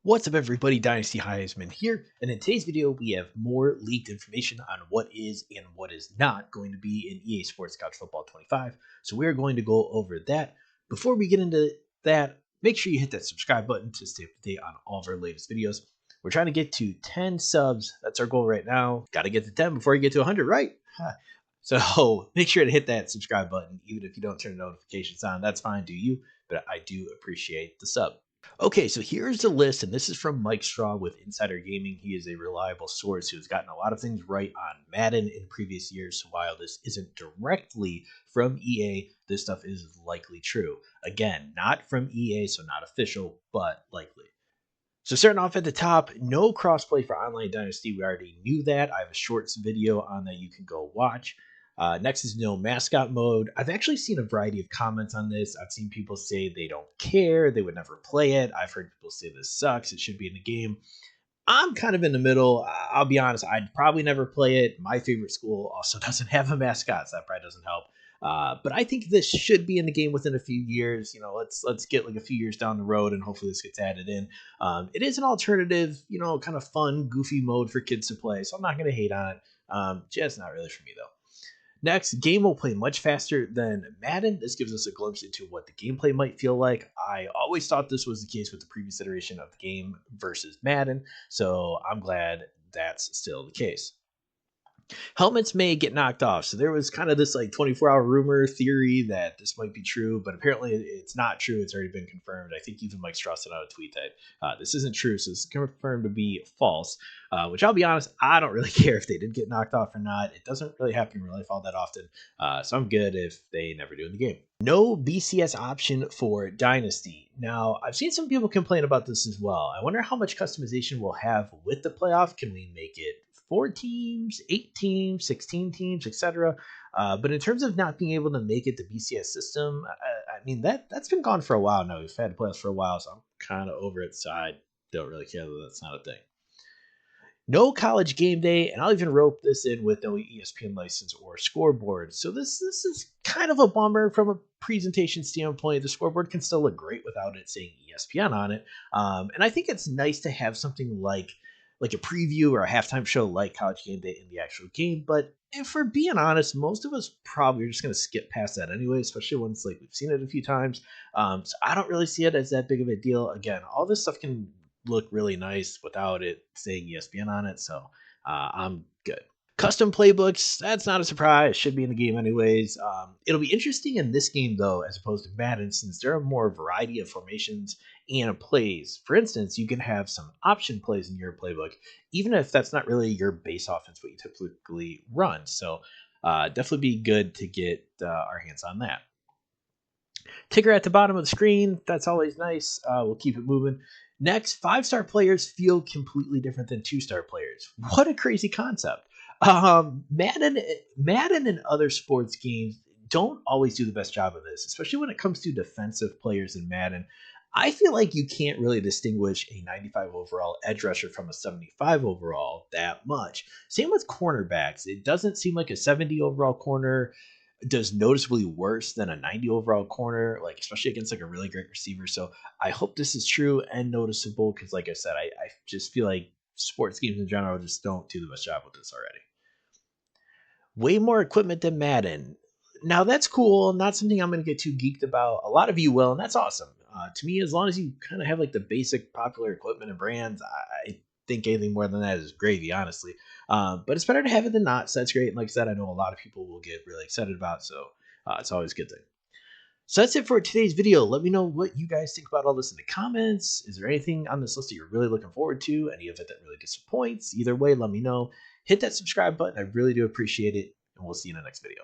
What's up everybody, Dynasty Heisman here, and in today's video we have more leaked information on what is and what is not going to be in EA Sports College Football 25, so we're going to go over that. Before we get into that, make sure you hit that subscribe button to stay up to date on all of our latest videos. We're trying to get to 10 subs, that's our goal right now. Got to get to 10 before you get to 100, right? So make sure to hit that subscribe button, even if you don't turn notifications on, that's fine, do you, but I do appreciate the sub. Okay, so here's the list, and this is from Mike Straw with Insider Gaming. He is a reliable source who has gotten a lot of things right on Madden in previous years. So while this isn't directly from EA, this stuff is likely true. Again, not from EA, so not official, but likely. So starting off at the top, no crossplay for Online Dynasty. We already knew that. I have a shorts video on that you can go watch. Next is no mascot mode. I've actually seen a variety of comments on this. I've seen people say they don't care, they would never play it. I've heard people say this sucks, it should be in the game. I'm kind of in the middle. I'll be honest, I'd probably never play it. My favorite school also doesn't have a mascot, so that probably doesn't help. But I think this should be in the game within a few years. You know, let's get like a few years down the road, and hopefully this gets added in. It is an alternative, you know, kind of fun, goofy mode for kids to play, so I'm not going to hate on it. Just not really for me though. Next, game will play much faster than Madden. This gives us a glimpse into what the gameplay might feel like. I always thought this was the case with the previous iteration of the game versus Madden, so I'm glad that's still the case. Helmets may get knocked off. So there was kind of this like 24-hour rumor theory that this might be true, but apparently it's not true. It's already been confirmed. I think even Mike Strauss sent out a tweet that this isn't true. So it's confirmed to be false, which I'll be honest, I don't really care if they did get knocked off or not. It doesn't really happen in real life all that often. So I'm good if they never do in the game. No BCS option for Dynasty. Now, I've seen some people complain about this as well. I wonder how much customization we'll have with the playoff. Can we make it 4 teams, 8 teams, 16 teams, etc.? But in terms of not being able to make it the BCS system, I mean, that's been gone for a while now. We've had playoffs for a while, so I'm kind of over it. So I don't really care that that's not a thing. No college game day, and I'll even rope this in with no ESPN license or scoreboard. So this is kind of a bummer from a presentation standpoint. The scoreboard can still look great without it saying ESPN on it, and I think it's nice to have something like a preview or a halftime show like College Game Day in the actual game. But if we're being honest, most of us probably are just going to skip past that anyway, especially once like we've seen it a few times. So I don't really see it as that big of a deal. Again, all this stuff can look really nice without it saying ESPN on it, so I'm good. Custom playbooks, that's not a surprise, should be in the game anyways. It'll be interesting in this game though, as opposed to Madden, since there are more variety of formations and plays. For instance, you can have some option plays in your playbook, even if that's not really your base offense, what you typically run. So definitely be good to get our hands on that. Ticker at the bottom of the screen, that's always nice. We'll keep it moving. Next, 5-star players feel completely different than 2-star players. What a crazy concept. Madden and other sports games don't always do the best job of this, especially when it comes to defensive players in Madden. I feel like you can't really distinguish a 95 overall edge rusher from a 75 overall that much. Same with cornerbacks. It doesn't seem like a 70 overall corner does noticeably worse than a 90 overall corner, like especially against like a really great receiver. So I hope this is true and noticeable because, like I said, I just feel like sports games in general just don't do the best job with this already. Way more equipment than Madden. Now that's cool. Not something I'm going to get too geeked about. A lot of you will, and that's awesome. To me, as long as you kind of have like the basic popular equipment and brands, I think anything more than that is gravy, honestly. But it's better to have it than not, so that's great. And like I said, I know a lot of people will get really excited about, so it's always a good thing. So that's it for today's video. Let me know what you guys think about all this in the comments. Is there anything on this list that you're really looking forward to? Any of it that really disappoints? Either way, let me know. Hit that subscribe button. I really do appreciate it, and we'll see you in the next video.